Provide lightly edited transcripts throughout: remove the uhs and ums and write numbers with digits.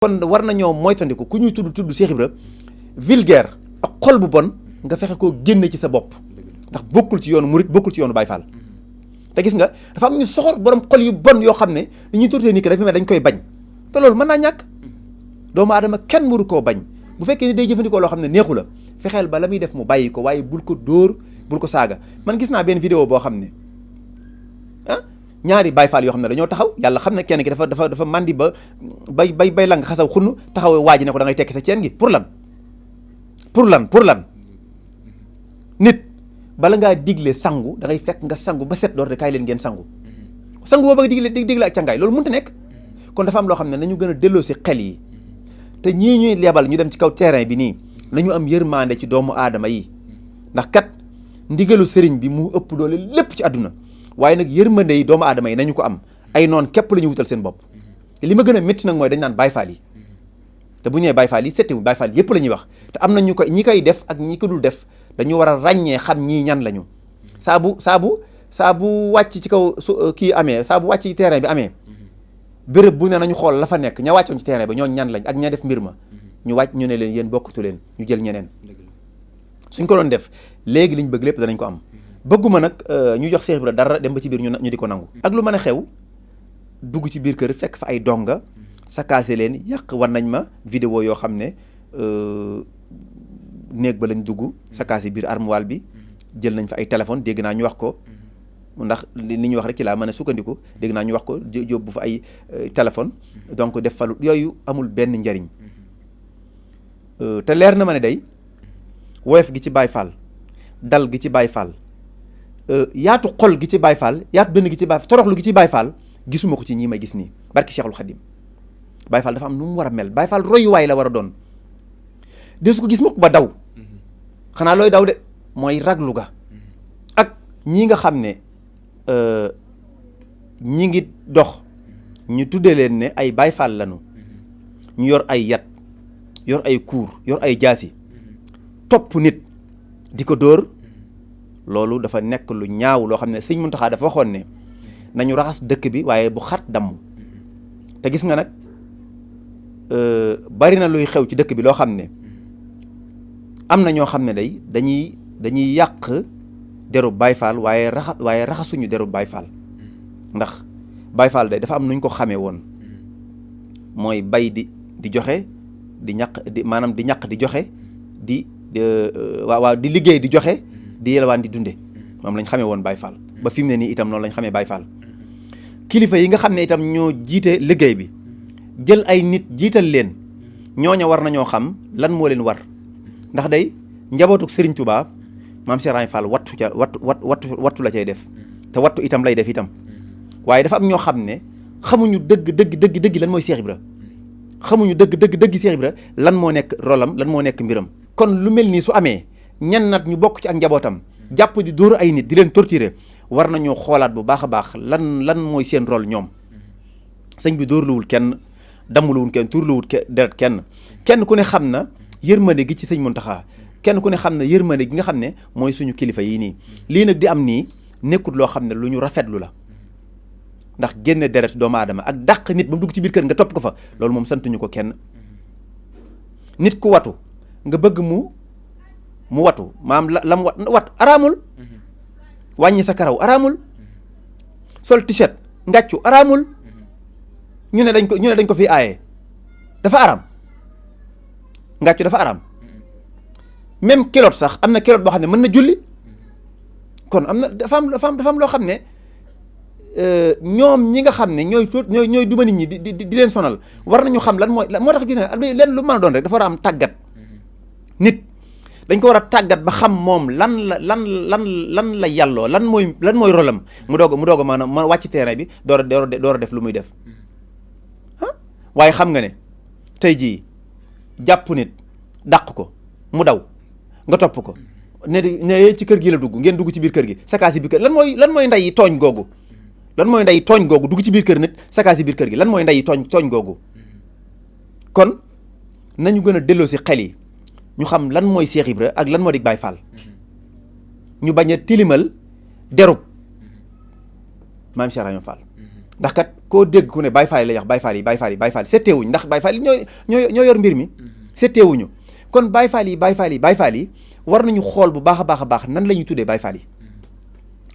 kon war nañoo moytandiku ku ñuy tudd Cheikh Ibra vulgaire ak xol bu bon nga fexe koo génne ci sa bopp ndax bokkul ci yoonu murit bokkul ci yoonu Baay Faal te gis nga dafa am ñu soxor borom xol yu bon yoo xam ne li ñuy tortee nit ki dafa mel dañ koy bañ te loolu mën naa ñàkk doomu aadama kenn waru koo bañ bu fekkee ni day jëfandikoo loo xam ne neexu la fexeel ba la muy def mu bàyyi ko waaye bul ko dóor bul ko saaga man gis naa benn vidéo boo xam ne ñaari Baay Faal yoo xam ne dañoo taxaw yàlla xam ne kenn ki dafa mandi ba bay lang xasaw xunn taxaw waa ji ne ko da ngay tekki sa ceen gi pour lan nit bala ngaa digle sangu da ngay fekk nga sangu ba set door de kaay leen ngeen sangu boo bëgg digle ak cangaay loolu mënut a nekk kon dafa am loo xam ne nañu gën a delloo si xel yi te ñii ñuy lebal ñu dem ci kaw terrain bi nii nañu am yërmande ci doomu aadama yi ndax kat ndigalu sëriñ bi mu ëpp doole lépp ci àdduna waaye nag yërmande yi doomu aadama yi nañu ko am ay noon képp la ñu wutal seen bopp te li ma gën a métti nag mooy dañ naan Baay Faal yi te bu ñu nee Baay Faal yi settiwu Baay Faal yëpp la ñuy wax te am na ñu ko ñi koy def ak ñi ko dul def dañu war a ràññee xam ñii ñan lañu saa bu wàcc ci kaw kii amee saa bu wàcc ci terrain bi amee béréb bu ne nañu xool la fa nekk ña wàccoon ci terrain bi ñoo ñan lañ ak ña def mbir ma ñu wàcc ñu ne leen yéen bokkatu leen ñu jël ñeneen suñ ko doon def léegi liñ bëgg lépp danañ ko am bëgguma nag ñu jox Cheikh Ibra dara dem ba ci biir ñu di ko nangu ak lu mën a xew dugg ci biir kër fekk fa ay donga sakaase leen yàq war nañ ma vidéo yoo xam ne néeg ba lañ dugg sakaase biir armoire bi jël nañ fa ay téléphone dégg naa ñu wax ko ndax li ñu wax rek ci laa mën a sukkandiku dégg naa ñu wax ko yóbbu fa ay téléphone donc def fa lu yooyu amul benn njariñ te leer na ma ne day woyof gi ci Baay Faal dal gi ci Baay Faal yaatu xol gi ci Baay Faal yaatu dënn gi ci Baay Faal toroxlu gi ci Baay Faal gisuma ko ci ñii may gis nii barki Cheikhul Khadim Baay Faal dafa am nu mu war a mel Baay Faal royuwaay la war a doon de su ko gis mukk ba daw xanaa looy daw de mooy raglu ga ak ñii nga xam ne ñi ngi dox ñu tuddee leen ne ay Baay Faal lañu ñu yor ay yat yor ay kuur yor ay jaasi topp nit di ko dóor loolu dafa nekk lu ñaaw loo xam ne Sëñ Muntaxa dafa waxoon ne nañu raxas dëkk bi waaye bu xat damm te gis nga nag bari na luy xew ci dëkk bi loo xam ne am na ñoo xam ne day dañuy yàq deru Baay Faal waaye raxasuñu deru Baay Faal ndax Baay Faal day dafa am nuñ ko xamee woon mooy bay di joxe di ñaq di maanaam di ñaq di joxe di liggéey di joxe di yelwaan di dunde moom lañ xamee woon Baay Faal ba fi mu ne nii itam noonu lañ xamee Baay Faal kilifa yi nga xam ne itam ñoo jiite liggéey bi jël ay nit jiital leen ñooña war nañoo xam lan moo leen war ndax day njabootuk Serigne Touba maam Cheikh Ibra Fall wattu la cay def te wattu itam lay def itam waaye dafa am ñoo xam ne xamuñu dëgg lan mooy Cheikh Ibra xamuñu dëgg Cheikh Ibra lan moo nekk rolam lan moo nekk mbiram. kon lu mel nii su amee ñan nat ñu bokk ci ak njabootam jàpp di dóor ay nit di leen torturer war nañoo xoolaat bu baax a baax lan mooy seen rôle ñoom sëñ bi dóorluwul kenn dammuluwul kenn tuurluwul deret kenn ku ne xam na yërmande gi ci sëñ Muntaxa kenn ku ne xam na yërmande gi nga xam ne mooy suñu kilifa yii nii lii nag di am nii nekkut loo xam ne lu ñu rafetlu la ndax génne deret doomu aadama ak dàq nit ba mu dugg ci biir kër nga topp ko fa loolu moom santuñu ko kenn nit ku watu nga bëgg mu watu maam lam wat araamul wàññi sa karaw araamul sol t-shirt ngàccu araamul ñu ne dañ ko fi aaye dafa araam ngàccu dafa araam même kilote sax am na kilote boo xam ne mën na julli kon am na dafa am loo xam ne ñoom ñi nga xam ne ñooy duma nit ñi di leen sonal war nañu xam lan moo tax gis nga leen lu mën a doon rek dafa war a am tàggat nit dañ ko war a tàggat ba xam moom lan la yàlloo lan mooy rolam mu doog a maanaam ma wàcc terrain bi door a def lu muy def waaye xam nga ne tey jii jàpp nit dàq ko mu daw nga topp ko ne ci kër gi la dugg ngeen dugg ci biir kër gi sakaas yi biir kër lan mooy nday tooñ googu dugg ci biir kër nit sakaas yi biir kër gi lan mooy nday tooñ googu kon nañu gën a delloo si xel yi ñu xam lan mooy Cheikh Ibra ak lan moo di Baay Faal ñu bañ a tilimal derub maam Cheikh Ibra Fall ndax kat koo dégg ku ne Baye Fall yi lay wax Baye Fall setteewuñ ndax Baye Fall yi ñoo yor mbir mi setteewuñu kon Baye Fall yi war nañu xool bu baax a baax nan la ñuy tuddee Baye Fall yi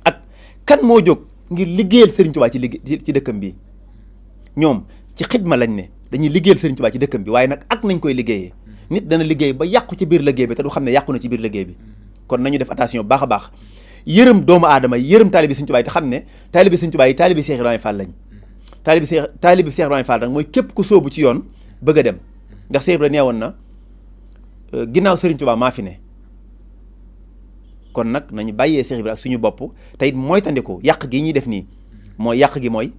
ak kan moo jóg ngir liggéeyal Serigne Touba ci dëkkam bi ñoom ci xidma lañ ne dañuy liggéeyal Serigne Touba ci dëkkam bi waaye nag ak nañ koy liggéeyee nit dana liggéey ba yàqu ci biir liggéey bi te du xam ne yàqu na ci biir liggéey bi kon nañu def attention bu baax a baax yërëm doomu aadama yi yërëm taalibi Serigne Touba yi te xam ne taalibi Serigne Touba yi taalibi Cheikh Ibrahima Fall lañ taalibi Cheikh Ibrahima Fall nag mooy képp ku sóobu ci yoon bëgg a dem ndax Cheikh Ibrahima nee woon na ginnaaw Serigne Touba maa fi ne kon nag nañu bàyyee Cheikh Ibrahima ak suñu bopp te it mooy tandiku yàq gi ñuy def nii mooy yàq gi mooy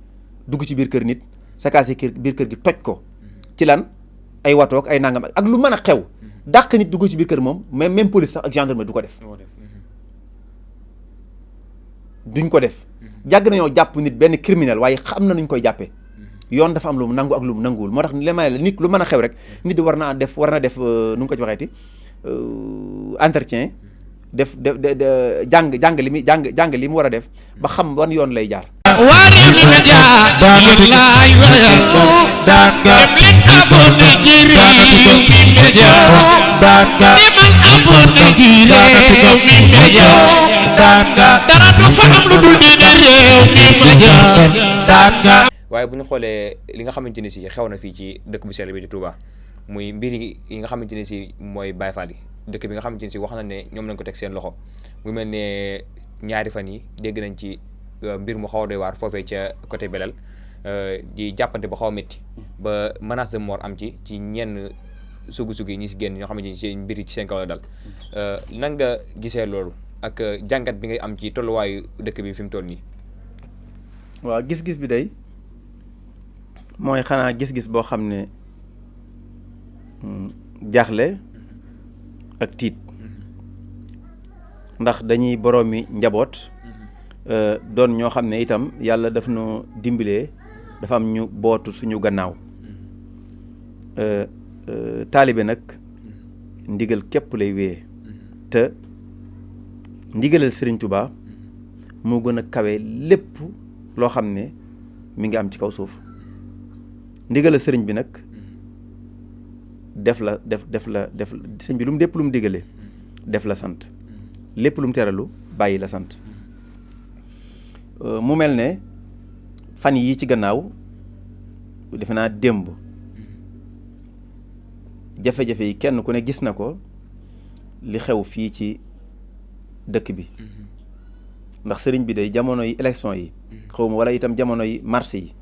dugg ci biir kër nit sakaase biir kër gi toj ko ci lan ay watoog ay nangam ak lu mën a xew dàq nit dugg ci biir kër moom même police sax ak gendarmerie du ko def duñ ko def jàgg nañoo jàpp nit benn criminel waaye xam na nuñ koy jàppee yoon dafa am lu mu nangu ak lu mu nanguwul moo tax li ma la nit lu mën a xew rek nit war na def nu mu ko ci waxeeti entretien def jàng li mu war a def ba xam wan yoon lay jaar wari mi media billahi wa danga len abone giri mi media danga man abone giri mi media danga dara du fa am lu dul dina réew mi media danga waaye bu ñu xoolee li nga xamante ni si xew na fii ci dëkk bu sell bi di Touba muy mbir yi nga xamante ni si mooy Baye Fall yi dëkk bi nga xamante ni si wax na ne ñoom lañ ko teg seen loxo mu mel ne ñaari fan yi dégg nañ ci mbir mu xaw a doy waar foofee ca côté Belal di jàppante ba xaw a métti ba menace de mort am ci ñenn sugu-sugu yi ñi si génn ñoo xamante ni seen mbir yi ci seen kaw la dal nan nga gisee loolu ak jàngat bi ngay am ci tolluwaayu dëkk bi fi mu toll nii. waaw gis-gis bi day mooy xanaa gis-gis boo xam ne jaaxle ak tiit ndax dañuy boroomi njaboot doon ñoo xam ne itam yàlla daf nu dimbalee dafa am ñu bootu suñu gannaaw taalibe nag ndigal képp lay wéyee te ndigalal Serigne Touba moo gën a kawe lépp loo xam ne mi ngi am ci kaw suuf ndigalal sëriñ bi nag def la sëñ bi lu mu lépp lu mu digale def la sant lépp lu mu teralu bàyyi la sant mu mel ne fan yii ci gannaaw defe naa démb jafe-jafe yi kenn ku ne gis na ko li xew fii ci dëkk bi ndax sëriñ bi day jamono yi élection yi xaw ma wala itam jamono yi marché yi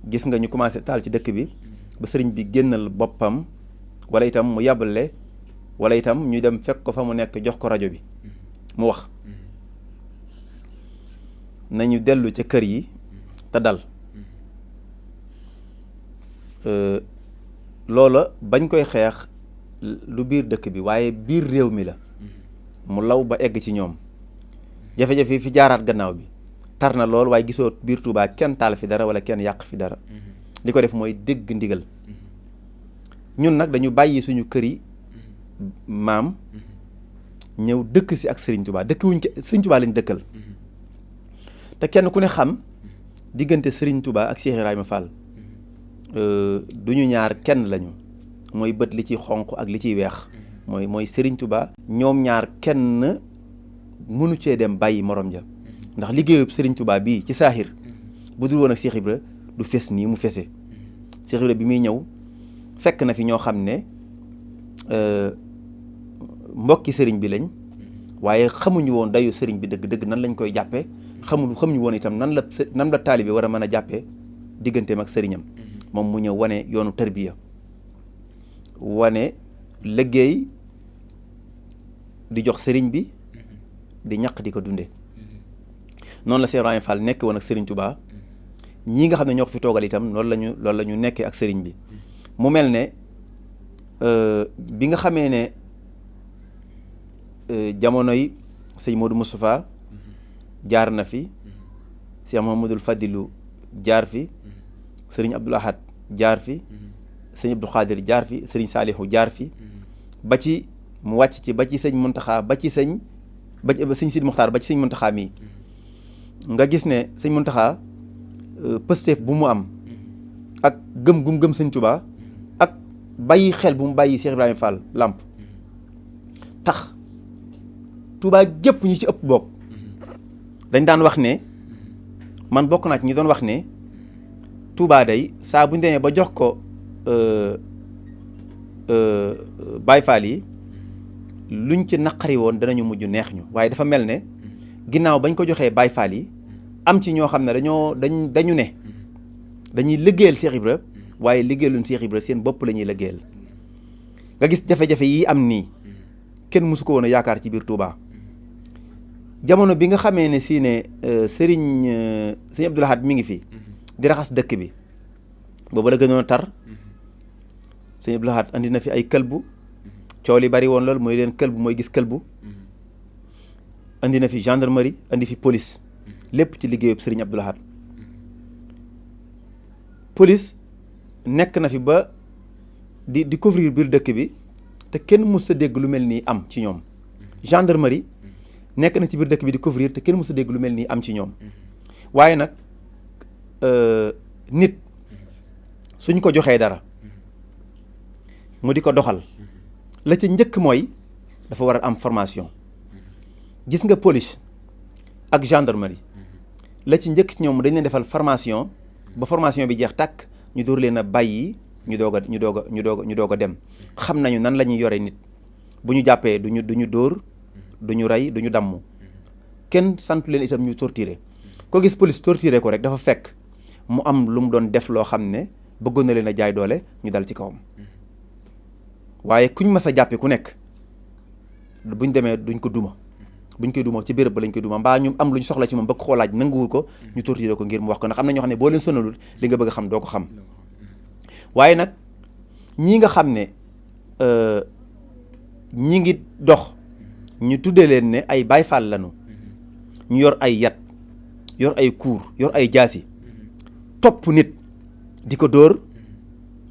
gis nga ñu commencé taal ci dëkk bi ba sëriñ bi génnal boppam wala itam mu yàbbale wala itam ñu dem fekk ko fa mu nekk jox ko rajo bi mu wax nañu dellu ca kër yi te dal loola bañ koy xeex lu biir dëkk bi waaye biir réew mi la mu law ba egg ci ñoom jafe-jafe yi fi jaaraat gannaaw bi tar na lool waaye gisoo biir Touba kenn taal fi dara wala kenn yàq fi dara li ko def mooy dégg ndigal ñun nag dañu bàyyi suñu kër yi maam ñëw dëkk si ak Serigne Touba dëkk wuñ Serigne Touba lañ dëkkal te kenn ku ne xam diggante Serigne Touba ak Cheikh Ibrahima Fall du ñu ñaar kenn lañu mooy bët li ci xonq ak li ciy weex mooy Serigne Touba ñoom ñaar kenn mënu cee dem bàyyi morom ja ndax liggéeyub Serigne Touba bii ci saaxir bu dul woon ak Cheikh Ibra du fes nii mu fese Cheikh Ibra bi muy ñëw fekk na fi ñoo xam ne mbokki sëriñ bi lañ waaye xamuñu woon dayu sëriñ bi dëgg-dëgg nan lañ koy jàppee xamuñu woon itam nan la taalibe war a mën a jàppee digganteem ak sëriñam moom mu ñëw wane yoonu tarbiya wane liggéey di jox sëriñ bi di ñaq di ko dunde noonu la Cheikh Ibrahima Fall nekk woon ak Serigne Touba ñii nga xam ne ñoo ko fi toogal itam loolu la ñu nekkee ak sëriñ bi mu mel ne bi nga xamee ne jamonoy sëñ Modou Moustapha jaar na fi Cheikh Mouhamadoul Fadilou jaar fi sëriñ Abdoul Ahad jaar fi sëñ Abdou Khadir jaar fi sëriñ Salihu jaar fi ba ci mu wàcc ci ba ci sëñ Muntaxa ba ci sëñ Sidi Muxtaar ba ci sëñ Muntaxa mii nga gis ne sëñ Muntaxa pësteef bu mu am ak gëm gum gëm sëñ Touba ak bàyyi xel bu mu bàyyi Cheikh Ibrahima Fall Lamp tax Touba gépp ñi ci ëpp bokk dañ daan wax ne man bokk naa ci ñi doon wax ne Touba day saa bu ñu demee ba jox ko Baye Fall yi luñ ci naqari woon danañu mujj neex ñu waaye dafa mel ne ginnaaw bañ ko joxee Baye Fall yi am ci ñoo xam ne dañu ne dañuy liggéeyal Cheikh Ibra waaye liggéeyaluñ Cheikh Ibra seen bopp la ñuy liggéeyal nga gis jafe-jafe yi am nii kenn mësu ko woon a yaakaar ci biir Touba jamono bi nga xamee ne si ne sëñ Abdou Lahad mi ngi fi di raxas dëkk bi boobu la gënoon a tar sëñ Abdou Lahad andi na fi ay këlbu coow li bari woon lool mooy leen këlbu mooy gis këlbu andi na fi gendarmerie andi fi police lépp ci liggéeyub sëriñ Abdou Lahad police nekk na fi ba di couvrir biir dëkk bi te kenn mës a dégg lu mel nii am ci ñoom gendarmerie nekk na ci biir dëkk bi di couvrir te kenn mës a dégg lu mel nii am ci ñoom waaye nag nit suñ ko joxee dara mu di ko doxal la ca njëkk mooy dafa war a am formation gis nga police ak gendarmerie la ci njëkk ci ñoom dañ leen defal formation ba formation bi jeex tàkk ñu door leen a bàyyi ñu doog a dem xam nañu nan la ñuy yore nit bu ñu jàppee duñu dóor duñu rey duñu damm kenn santu leen itam ñu torturer ko gis police torturer ko rek dafa fekk mu am lu mu doon def loo xam ne bëggoon na leen a jaay doole ñu dal ci kawam waaye kuñ mas a jàppe ku nekk buñ demee duñ ko duma buñ koy duma ci béréb ba lañ koy duma mbaa ñu am lu ñu soxla ci moom bëgg xoolaaj nanguwul ko ñu torturer ko ngir mu wax ko ndax am na ñoo xam ne boo leen sonalul li nga bëgg a xam doo ko xam waaye nag ñii nga xam ne ñi ngi dox ñu tuddee leen ne ay Baay Faal lañu ñu yor ay yat yor ay kuur yor ay jaasi topp nit di ko dóor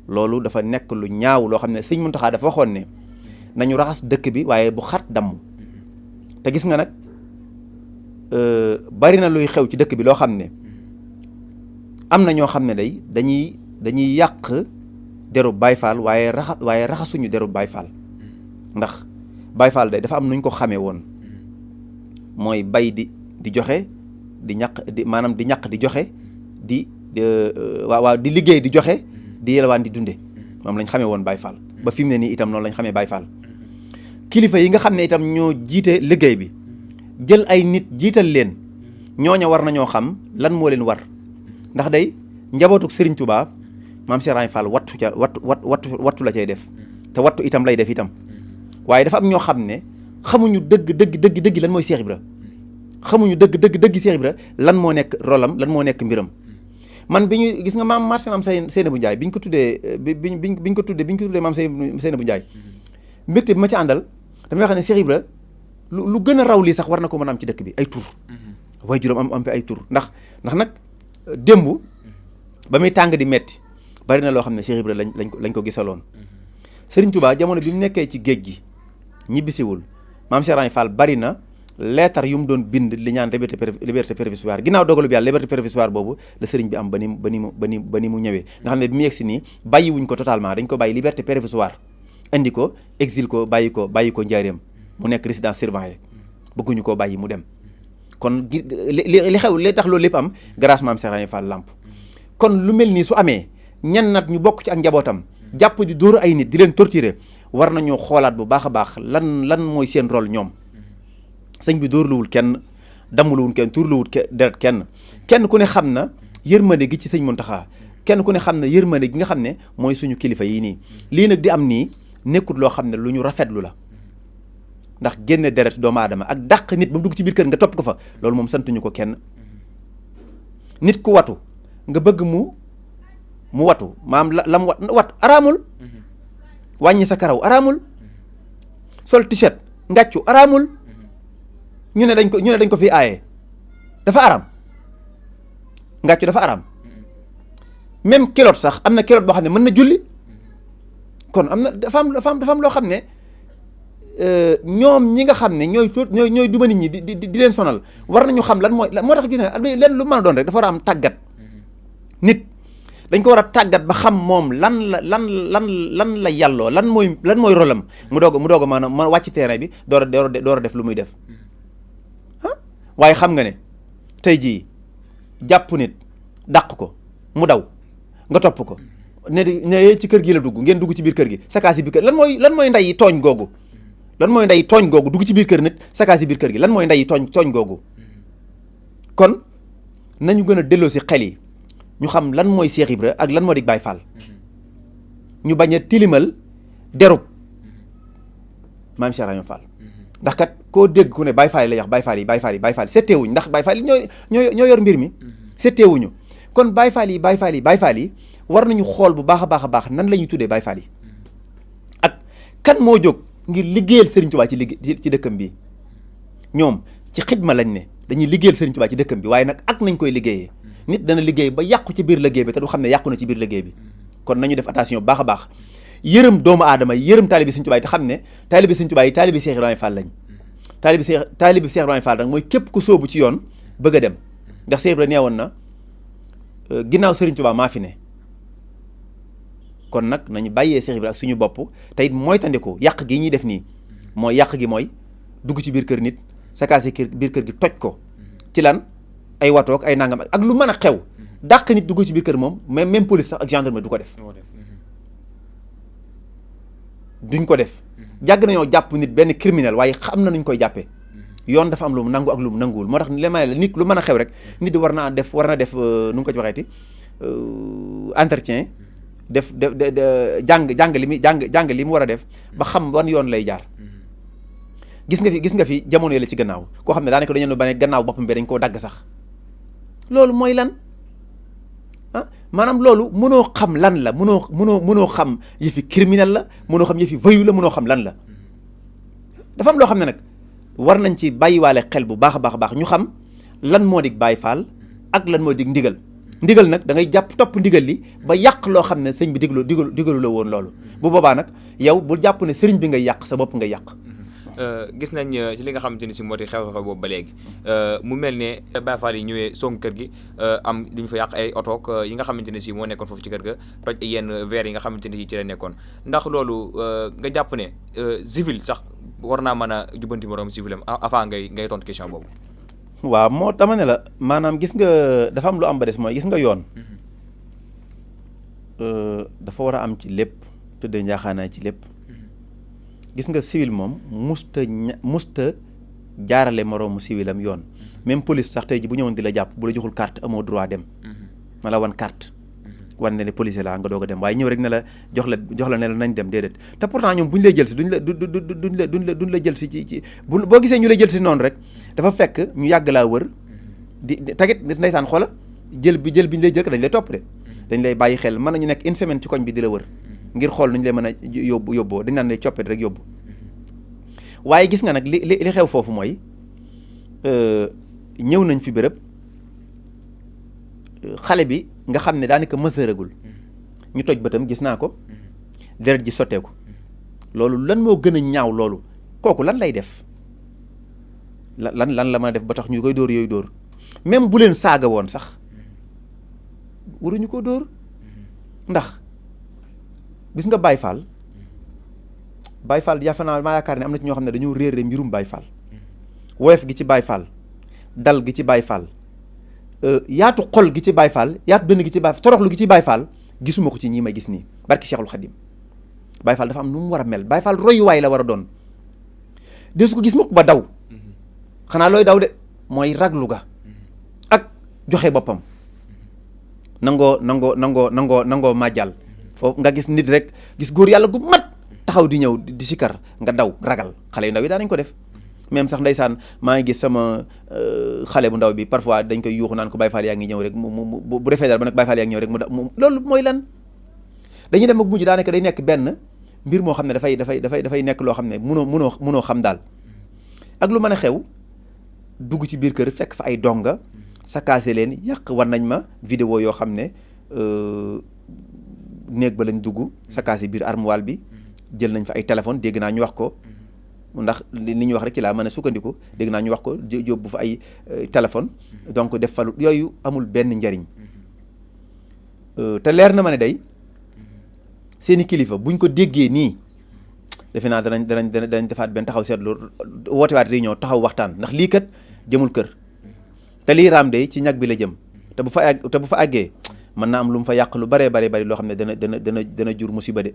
loolu dafa nekk lu ñaaw loo xam ne sëñ Muntaxa dafa waxoon ne nañu raxas dëkk bi waaye bu xat damm te gis nga nag bari na luy xew ci dëkk bi loo xam ne am na ñoo xam ne dañuy yàq deru Baay Faal waaye raxasuñu deru Baay Faal ndax Baay Faal day dafa am nuñ ko xamee woon mooy bay di joxe di ñaq di joxe di liggéey di joxe di yelwaan di dunde moom lañ xamee woon Baay Faal ba fi mu ne nii itam noonu lañ xamee Baay Faal kilifa yi nga xam ne itam ñoo jiite liggéey bi jël ay nit jiital leen ñooña war nañoo xam lan moo leen war ndax day njabootuk Serigne Touba maam Cheikh Ibrahima Fall wattu la cay def te wattu itam lay def itam waaye dafa am ñoo xam ne xamuñu dëgg lan mooy Cheikh Ibra xamuñu dëgg Cheikh Ibra lan moo nekk rolam lan moo nekk mbiram man bi ñu gis nga maam marché maam Seynabou Ndiaye bi ñu ko tuddee maam Seynabou Ndiaye mbégte bi ma ci àndal damay wax ne Cheikh Ibra lu gën a raw lii sax war na ko mën a am ci dëkk bi ay tur waaye juróom am fi ay tur ndax nag démb ba muy tàng di metti bari na loo xam ne Cheikh Ibra lañ ko gisaloon Serigne Touba jamono bi mu nekkee ci géej gi ñibbisiwul maam Cheikh Ibrahima Fall bari na leetar yu mu doon bind li ñaan liberté provisoire ginnaaw dogalu bi yàlla liberté provisoire boobu la sëriñ bi am ba ni mu ñëwee nga xam ne bi mu yegsi nii bàyyiwuñ ko totalement dañ ko bàyyi liberté provisoire indi ko exil ko bàyyi ko njaareem mu nekk résidence surveillée bëgguñu koo bàyyi mu dem kon li xew li tax loolu lépp am grâce maam Cheikh Ibrahima Fall Lamp kon lu mel nii su amee ñan nat ñu bokk ci ak njabootam jàpp di dóor ay nit di leen torturer war nañoo xoolaat bu baax a baax lan mooy seen rôle ñoom sëñ bi dóorluwul kenn dammuluwul kenn tuurluwul deret kenn ku ne xam na yërmande gi ci sëñ Muntaxa kenn ku ne xam na yërmande gi nga xam ne mooy suñu kilifa yii nii lii nag di am nii nekkut loo xam ne lu ñu rafetlu la ndax génne deret doomu aadama ak dàq nit ba mu dugg ci biir kër nga topp ko fa loolu moom santuñu ko kenn nit ku watu nga bëgg mu watu maam lam wat araamul wàññi sa karaw araamul sol t-shirt ngàccu araamul ñu ne dañ ko fi aaye dafa araam ngàccu dafa araam même kilote sax am na kilote boo xam ne mën na julli kon am na dafa am loo xam ne ñoom ñi nga xam ne ñooy duma nit ñi di leen sonal war nañu xam lan moo tax gis nga leen lu mën a doon rek dafa war a am tàggat nit dañ ko war a tàggat ba xam moom lan la yàlloo lan mooy rolam mu doog a maanaam ma wàcc terrain bi door a def lu muy def ah waaye xam nga ne tey jii jàpp nit dàq ko mu daw nga topp ko ne ci kër gi la dugg ngeen dugg ci biir kër gi sakaas yi biir kër lan mooy nday tooñ googu lan mooy nday tooñ googu dugg ci biir kër nit sakaas yi biir kër gi lan mooy nday tooñ googu kon nañu gën a delloo si xel yi ñu xam lan mooy Cheikh Ibra ak lan moo di Baye Fall ñu bañ a tilimal derub maam Cheikh Ibrahima Fall ndax kat koo dégg ku ne Baye Fall yi la wax Baye Fall setteewuñ ndax Baye Fall yi ñoo yor mbir mi setteewuñu kon Baye Fall yi war nañu xool bu baax a baax nan la ñuy tuddee Baye Fall yi ak kan moo jóg ngir liggéeyal Serigne Touba ci dëkkam bi ñoom ci xidma lañ ne dañuy liggéeyal Serigne Touba ci dëkkam bi waaye nag ak nañ koy liggéeyee nit dana liggéey ba yàqu ci biir liggéey bi te du xam ne yàqu na ci biir liggéey bi kon nañu def attention bu baax a baax yërëm doomu aadama yi yërëm taalibi Serigne Touba yi te xam ne taalibi Serigne Touba yi taalibi Cheikh Ibrahima Fall lañ taalibi Cheikh Ibrahima Fall nag mooy képp ku sóobu ci yoon bëgg a dem ndax Cheikh Ibrahima nee woon na ginnaaw Serigne Touba maa fi ne kon nag nañu bàyyee Cheikh Ibrahima ak suñu bopp te it mooy tandiku yàq gi ñuy def nii mooy yàq gi mooy dugg ci biir kër nit sakaase biir kër gi toj ko ci lan ay watoog ay nangam ak lu mën a xew dàq nit dugg ci biir kër moom même police sax ak gendarmerie du ko def duñ ko def jàgg nañoo jàpp nit benn criminel waaye xam na nuñ koy jàppee yoon dafa am lu mu nangu ak lu mu nanguwul moo tax li ma la nit lu mën a xew rek nit war na def nu ngi ko ci waxeeti entretien def jàng li mu war a def ba xam wan yoon lay jaar gis nga fi jamono yi la ci gannaaw koo xam ne daanaka dañu ba ne gannaaw boppam bi dañ koo dagg sax loolu mooy lan ah maanaam loolu mënoo xam lan la mënoo xam yëfi criminel la mënoo xam yëfi voyou la mënoo xam lan la dafa am loo xam ne nag war nañ ci bàyyiwaale xel bu baax a baax ñu xam lan moo dig Baye Fall ak lan moo dig ndigal nag da ngay jàpp topp ndigal li ba yàq loo xam ne sëñ bi digalu la woon loolu bu boobaa nag yow bu jàpp ne sëriñ bi ngay yàq sa bopp ngay yàq. gis nañ ci li nga xamante ni si moo di xew-xew boobu ba léegi mu mel ne Baye Fall yi ñëwee song kër gi am li ñu fa yàq ay oto yi nga xamante ne si moo nekkoon foofu ci kër ga toj yenn verre yi nga xamante ne si ci la nekkoon ndax loolu nga jàpp ne civil sax war naa mën a jubbanti moroom civil am avant ngay tontu question boobu. waaw moo dama ne la maanaam gis nga dafa am lu am ba des mooy gis nga yoon dafa war a am ci lépp tëddee njaaxaanaay ci lépp gis nga civil moom musta jaarale moroomu civilam yoon même police sax tey ji bu ñëwoon di la jàpp bu la joxul carte amoo droit dem ma la wan carte wan ne le policier la nga doog a dem waaye ñëw rek ne la jox la ne la nañ dem déedéet te pourtant ñoom bu ñu lay jël si duñ la jël si ci boo gisee ñu lay jël si noonu rek dafa fekk ñu yàgg laa wër di tagit ndeysaan xoola jël bi ñu lay jël dañ lay topp de dañ lay bàyyi xel mën nañu nekk une semaine ci koñ bi di la wër ngir xool nu ñu lay mën a yóbboo dañ naan lay coppet rek yóbbu waaye gis nga nag li xew foofu mooy ñëw nañ fi béréb xale bi nga xam ne daanaka mësëragul ñu toj bëtam gis naa ko deret ji sotteeku loolu lan moo gën a ñaaw loolu kooku lan lay def lan la mën a def ba tax ñu koy dóor yooyu dóor même bu leen saaga woon sax waruñu ko dóor ndax gis nga Baye Fall yaakaar naa maa yaakaar ne am na ci ñoo xam ne dañoo réere mbirum Baye Fall woyof gi ci Baye Fall dal gi ci Baye Fall yaatu xol gi ci Baye Fall yaatu dënn gi ci Baye Fall toroxlu gi ci Baye Fall gisuma ko ci ñii may gis nii barki Cheikhul Khadim Baye Fall dafa am nu mu war a mel Baye Fall royuwaay la war a doon desu ko gis mukk ba daw xanaa looy daw de mooy raglu ga ak joxe boppam nangoo màjjal foofu nga gis nit rek gis góor yàlla gu mat taxaw di ñëw di sikar nga daw ragal xale yu ndaw yi daan nañ ko def même sax ndeysaan maa ngi gis sama xale bu ndaw bi parfois dañ koy yuuxu naan ko Baye Fall yaa ngi ñëw rek bu defee dara ba nag Baye Fall yaa ngi ñëw rek mu loolu mooy lan dañuy dem ak mujj daanaka day nekk benn mbir moo xam ne dafay nekk loo xam ne munoo xam daal ak lu mën a xew dugg ci biir kër fekk fa ay donga sakaase leen yàq war nañ ma vidéo yoo xam ne néeg ba lañ dugg sakaase biir armoire bi jël nañ fa ay téléphone dégg naa ñu wax ko ndax li ñu wax rek ci laa mën a sukkandiku dégg naa ñu wax ko yóbbu fa ay téléphone donc def falu yooyu amul benn njariñ te leer na ma ne day seeni kilifa buñ ko déggee nii defe naa danañ defaat benn taxaw seetlu wootewaat réunion taxaw waxtaan ndax lii kat jëmul kër te lii raam day ci ñag bi la jëm te bu fa àggee mën naa am lu mu fa yàq lu baree bari loo xam ne dana jur musiba de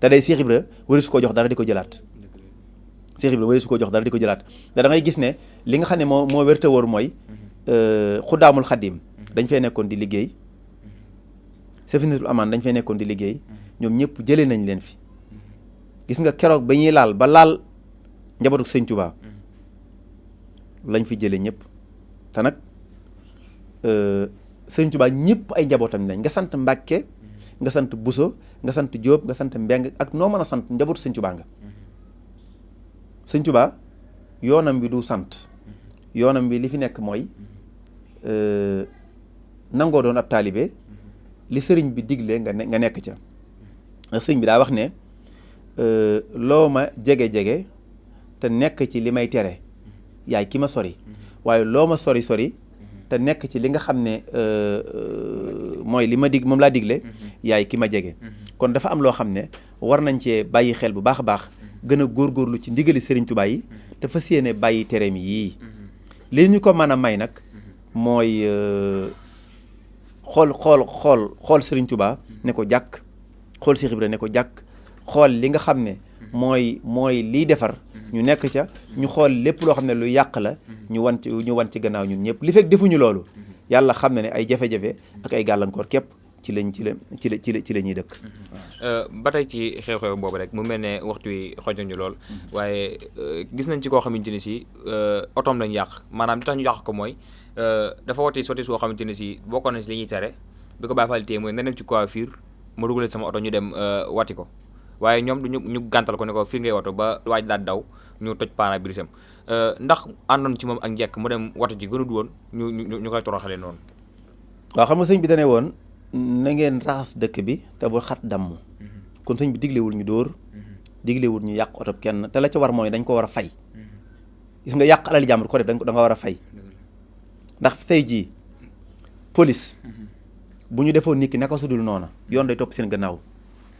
te day Cheikh Ibra wari su koo jox dara di ko jëlaat Cheikh Ibra wari su koo jox dara di ko jëlaat te da ngay gis ne li nga xam ne moo wérte wóor mooy Xuddaamul Xaddim dañ fay nekkoon di liggéey Safinatul Amaan dañ fay nekkoon di liggéey ñoom ñëpp jëlee nañ leen fi gis nga keroog ba ñuy laal njabootu Sëñ Tuubaa lañ fi jëlee ñëpp te nag Sëñ Tuubaa ñëpp ay njabootam lañ nga sant Mbàkke nga sant Buso nga sant Jóob nga sant Mbeng ak noo mën a sant njabootu Sëñ Tuubaa nga Sëñ Tuubaa yoonam bi du sant yoonam bi li fi nekk mooy nangoo doon ab taalibe li sëriñ bi digle nga nekk ca sëriñ bi daa wax ne loo ma jege-jege te nekk ci li may tere yaay ki ma sori waaye loo ma sori te nekk ci li nga xam ne mooy li ma moom laa digle yaay ki ma jege kon dafa am loo xam ne war nañ cee bàyyi xel bu baax a baax gën a góorgóorlu ci ndigali sëriñ Tuubaa yi te fas yéene bàyyi tereem yii li ñu ko mën a may nag mooy xool Sëriñ Tuubaa ne ko jàkk xool Cheikh Ibra ne ko jàkk xool li nga xam ne mooy liy defar ñu nekk ca ñu xool lépp loo xam ne lu yàq la ñu wan ci gannaaw ñun ñëpp li fekk defuñu loolu yàlla xam na ne ay jafe-jafe ak ay gàllankoor képp ci la ñuy dëkk. ba tey ci xew-xew boobu rek mu mel ne waxtu wi xoj nañu lool waaye gis nañ ci koo xamante ni si otoom lañ yàq maanaam li tax ñu yàq ko mooy dafa woti sotti soo xamante ni si bokkoon na si li ñuy tere bi ko Baay Faal téye mooy na dem ci coiffure ma dugalee sama oto ñu dem wati ko waaye ñoom ñu gàntal ko ne ko fii ngay wato ba waaj daal daw ñu toj pare-brise ndax àndoon ci moom ak njëkk mu dem watu ji gënut woon ñu koy toroxale noonu. waaw xam nga sëñ bi dane woon na ngeen raxas dëkk bi te bu xat damm kon sëñ bi diglewul ñu dóor diglewul ñu yàq oto kenn te la ca war mooy dañ ko war a fay gis nga yàq alali jàmbur ko def da nga war a fay ndax tey jii police bu ñu defoon nit ki naka sudul noona yoon day topp seen gannaaw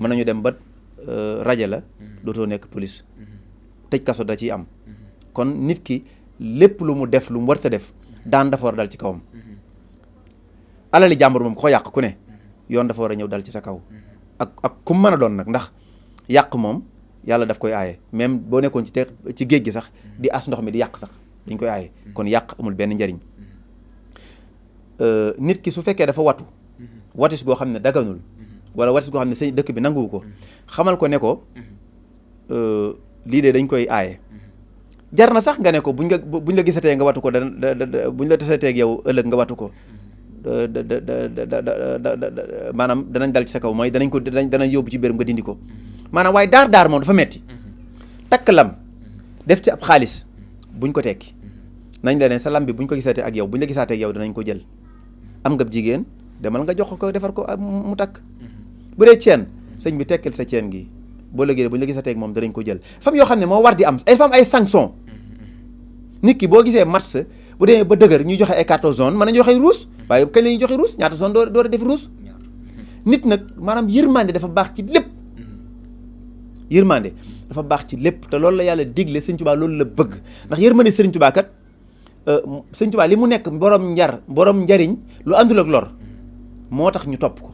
mën nañu dem ba rajo la dootoo nekk police tëj kaso da ciy am kon nit ki lépp lu mu def lu mu war sa def daan dafa war a dal ci kawam alali jàmbur moom ko yàq ku ne yoon dafa war a ñëw dal ci sa kaw ak ku mu mën a doon nag ndax yàq moom yàlla daf koy aaye même boo nekkoon ci géej gi sax di as ndox mi di yàq sax dañ koy aaye kon yàq amul benn njariñ nit ki su fekkee dafa watis goo xam ne daganul wala watis goo xam ne seen dëkk bi nanguwu ko xamal ko ne ko lii de dañ koy aaye jar na sax nga ne ko buñ la gisatee nga watu ko buñ la tasatee ak yow ëllëg nga watu ko maanaam danañ dal ci sa kaw mooy danañ yóbbu ci béréb nga dindi ko maanaam waaye daar moom dafa metti takk lam def ci ab xaalis buñ ko tekki nañ la ne sa lam bi buñ ko gisatee ak yow buñ la gisaatee ak yow danañ ko jël am nga jigéen demal nga jox ko defar ko mu takk bu dee ceen sëñ bi tekkil sa ceen gi boo léegi buñ la gisatee ak moom danañ ko jël fam yoo xam ne moo war di am ay fam ay sanction nit ki boo gisee match bu demee ba dëgër ñuy joxe ay carton jaune mën nañu joxe rouge waaye kañ la ñuy joxe rouge ñaata zone door a def rouge nit nag maanaam yërmande dafa baax ci lépp yërmande dafa baax ci lépp te loolu la yàlla digle sëñ Tuubaa loolu la bëgg ndax yërmande sëriñ Tuubaa kat sëñ Tuubaa li mu nekk borom njariñ lu àndul ak lor moo tax ñu topp ko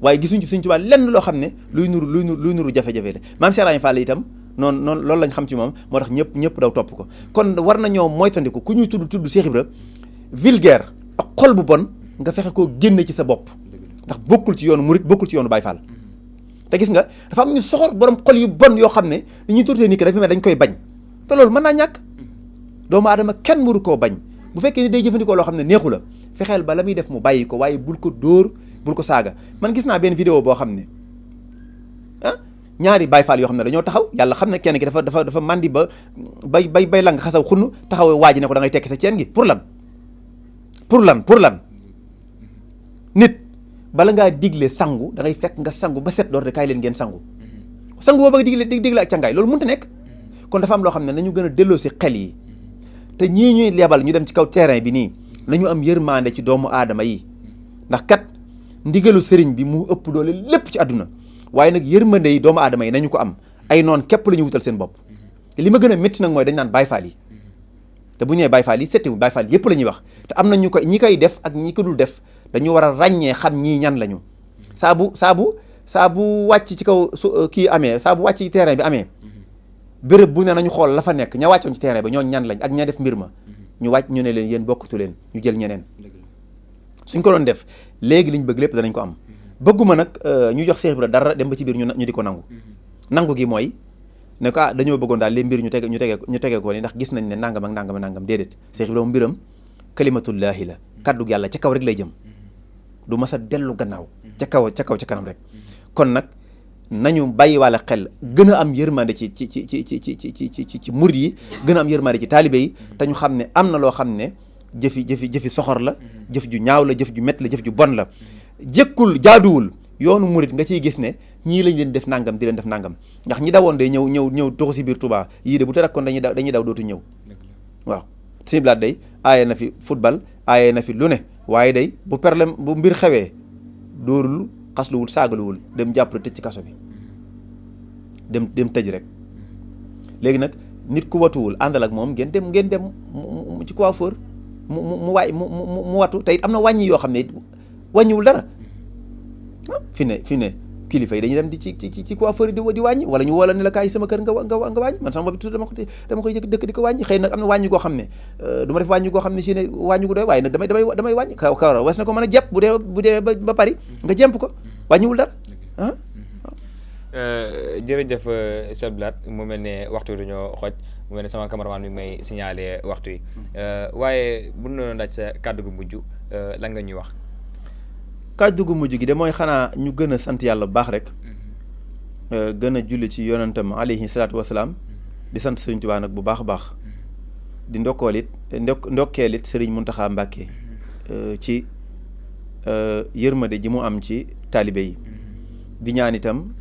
waaye gisuñ ci sëñ Tuubaa lenn loo xam ne luy nuru jafe-jafe la maam Cheikh Ibra Fall itam noonu loolu lañ xam ci moom moo tax ñëpp daw topp ko kon war nañoo moytandiku ku ñuy tudd Cheikh Ibra vulgaire ak xol bu bon nga fexe koo génne ci sa bopp ndax bokkul ci yoonu murit bokkul ci yoonu Baay Faal te gis nga dafa am ñu soxor borom xol yu bon yoo xam ne dañuy tuddee nit ki dafa mel dañ koy bañ te loolu mën naa ñàkk doomu aadama kenn mënu koo bañ bu fekkee ni day jëfandikoo loo xam ne neexu la fexeel ba la muy def mu bàyyi ko waaye bul ko dóor bul ko saaga man gis naa benn vidéo boo xam ne ñaari Baay Faal yoo xam ne dañoo taxaw yàlla xam ne kenn ki dafa mandi ba bay lang xasaw xunn taxaw waaji ne ko da ngay tekki sa ceen gi pour lan nit bala ngaa digle sangu da ngay fekk nga sangu ba set door de kaay leen ngeen sangu boo bëgg digle ak cangaay loolu mënta nekk kon dafa am loo xam ne nañu gën a delloo si xel yi te ñii ñuy lebal ñu dem ci kaw terrain bi nii nañu am yërmande ci doomu aadama yi ndax kat ndigalu sëriñ bi mu ëpp doole lépp ci àdduna waaye nag yërmande yi doomu aadama yi nañu ko am ay noon képp la ñu wutal seen bopp te li ma gën a métti nag mooy dañ naan Baay Faal yi te bu ñëwee Baay Faal yi settiwu Baay Faal yëpp la ñuy wax te am na ñu koy ñi koy def ak ñi ko dul def dañu war a ràññee xam ñii ñan lañu saa bu wàcc ci kaw kii amee saa bu wàcc ci terrain bi amee béréb bu ne nañu xool la fa nekk ña wàccoon ci terrain bi ñoo ñan lañ ak ña def mbir ma ñu wàcc ñu ne leen yéen bokkatu leen ñu jël ñeneen suñ ko doon def léegi liñ bëgg lépp danañ ko am bëgguma nag ñu jox Cheikh Ibra dara dem ba ci biir ñu di ko nangu gi mooy ne ko dañoo bëggoon daal les mbir ñu tege ko ni ndax gis nañ ne nangam ak nangam ak nangam déedéet Cheikh Ibra mbiram kalimatullahi la kaddu yàlla ca kaw rek lay jëm du mas a dellu gannaaw ca kanam rek kon nag nañu bàyyi wàlla xel gën a am yërmande ci murid yi gën a am yërmande ci taalibe yi te ñu xam ne am na loo xam ne jëfi soxor la jëf ju ñaaw la jëf ju métti la jëf ju bon la jëkkul jaaduwul yoonu murid nga ciy gis ne ñii lañ leen def nangam di leen def nangam ndax ñi dawoon day ñëw toxu si biir Touba yii de bu te kon dañuy daw dootu ñëw waaw Sëñ Blaat day aaye na fi football aaye na fi lu ne waaye day bu mbir xewee dóorul xasluwul saagaluwul dem jàpp tëj ci kaso bi dem tëj rek léegi nag nit ku watuwul àndal ak moom ngeen dem ci coiffeur mu watu te it am na wàññi yoo xam ne wàññiwul dara fi ne kilifa yi dañuy dem di ci coiffeur yi di wàññi wala ñu woola ne la kaay sama kër nga wàññi man sama bopp tuuti dama koy dëkk di ko wàññi xëy nag am na wàññi goo xam ne du ma def wàññi goo xam ne si ne wàññi gu doy waaye nag damay wàññi kawar was na ko mën a jàpp bu dee ba pari nga jemp ko wàññiwul dara ah jërëjëf Cheikh Blaat mu mel ne waxtu bi dañoo xoj mu mel ne sama cameraman bi may signalé waxtu yi waaye bu ñu doon laaj sa kàddu gu mujj lan nga ñuy wax. kàddu gu mujj gi de mooy xanaa ñu gën a sant yàlla bu baax rek gën a julli ci yonentam alayhi salaatu wasalaam di sant Sëriñ Tuubaa nag bu baax a baax di ndokkeel it Sëriñ Muntaxa Mbàkke ci yërmande ji mu am ci taalibe yi di ñaan itam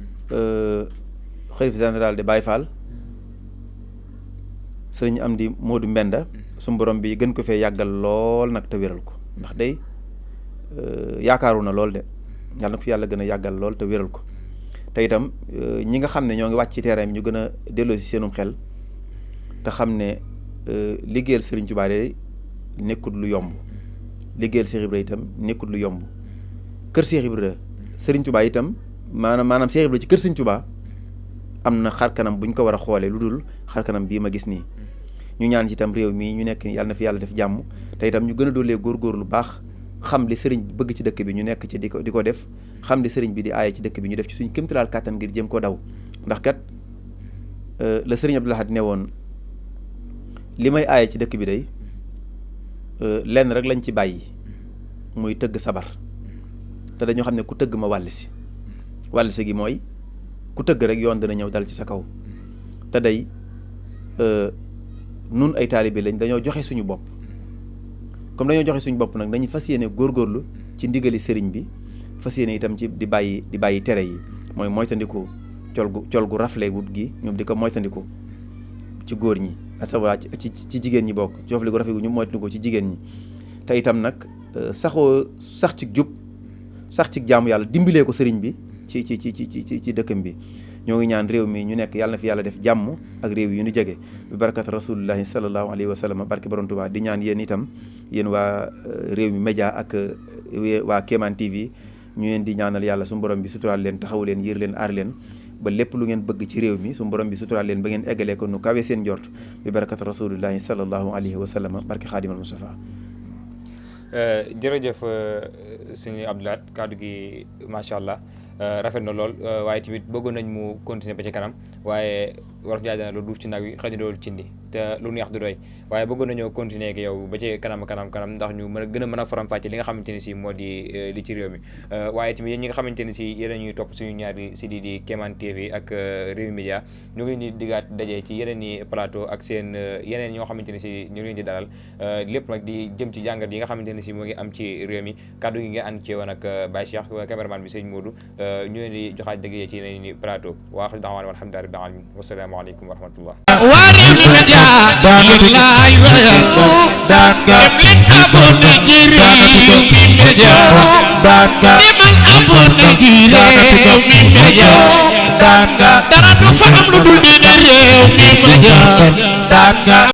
xalifa général de Baye Fall Sëriñ Amdi Moodu Mbenda su borom bi gën ko fee yàggal lool nag te wéral ko ndax day yaakaaru na lool de yàlla na ko fi yàlla gën a yàggal lool te wéral ko te itam ñi nga xam ne ñoo ngi wàcc ci terrain bi ñu gën a delloo si seenum xel te xam ne liggéeyal Serigne Touba de nekkut lu yomb liggéeyal Cheikh Ibra itam nekkut lu yomb kër Cheikh Ibra Serigne Touba itam maanaam Cheikh Ibra ci kër Serigne Touba am na xar kanam bu ñu ko war a xoolee lu dul xar kanam bii ma gis nii ñu ñaan ci itam réew mii ñu nekk yàlla na fi yàlla def jàmm te itam ñu gën a doolee góorgóor lu baax xam li sëriñ bi bëgg ci dëkk bi ñu nekk ci di ko def xam li sëriñ bi di aaye ci dëkk bi ñu def ci suñ kéemtalaal kàttan ngir jëm koo daw ndax kat la sëriñ Abdou Lahad ne woon li may aaye ci dëkk bi day lenn rek lañ ci bàyyi muy tëgg sabar te dañoo xam ne ku tëgg ma wàllisi gi mooy ku tëgg rek yoon dana ñëw dal ci sa kaw te day nun ay taalibe lañ dañoo joxe suñu bopp comme dañoo joxe suñu bopp nag dañuy fas yéene góorgóorlu ci ndigali sëriñ bi fas yéene itam ci di bàyyi tere yi mooy moytandiku col gu rafle wut gi ñoom di ko moytandiku ci góor ñi asawala ci jigéen ñi bokk joofle gu rafle gu ñu moytandiku ci jigéen ñi te itam nag sax ci jub sax ci jaamu yàlla dimbilee ko sëriñ bi ci dëkkam bi ñoo ngi ñaan réew mi ñu nekk yàlla na fi yàlla def jàmm ak réew yi ñu jege bi barakat rasulullahi sallallahu alayhi wa sallam barke borom Tuubaa di ñaan yéen itam yéen waa réew mi média ak waa Kéemaan TV ñu leen di ñaanal yàlla su borom bi suturaal leen taxaw leen yiir leen aar leen ba lépp lu ngeen bëgg ci réew mi su borom bi suturaal leen ba ngeen eggalee ko nu kawe seen njort bi barakat rasulullahi sallallahu alayhi wa sallam barke xaadimal Mustafa jërëjëf sëñ Abdou Lahad kàddu gi macha allah rafet na lool waaye tamit bëggoon nañ mu continuer ba ci kanam waaye wolof jaay dana lu duuf ci nag wi xëy na doolu cindi te lu neex du doy waaye bëggoon nañoo continuer ak yow ba ci kanam ndax ñu gën a mën a faram-fàcce li nga xamante ni si moo di li ci réew mi waaye tamit yéen ñi nga xamante ni si yéen a ñuy topp suñu ñaari site yi di Kéemaan TV ak Rewmi Média ñu ngi leen di diggaat daje ci yeneen i plateau ak seen yeneen ñoo xamante ni si ñu ngi leen di dalal lépp nag di jëm ci jàngat yi nga xamante ni si moo ngi am ci réew mi kaddu gi nga ànd ci woon ak Baye Cheikh cameraman bi sëñ Modou ñu leen di joxaat dëgg ci yeneen i plateau waa xal daxawaan walhamdulillahi rabbil alamin wassalaamu aleykum wa rahmatullah waa Rewmi Média laay wayal daan nga dem leen abonné ci Rewmi Média daan nga ni man amoon na ji réew mi ma jaar daan nga dara du fa am lu dul diine réew mi ma jaar daan nga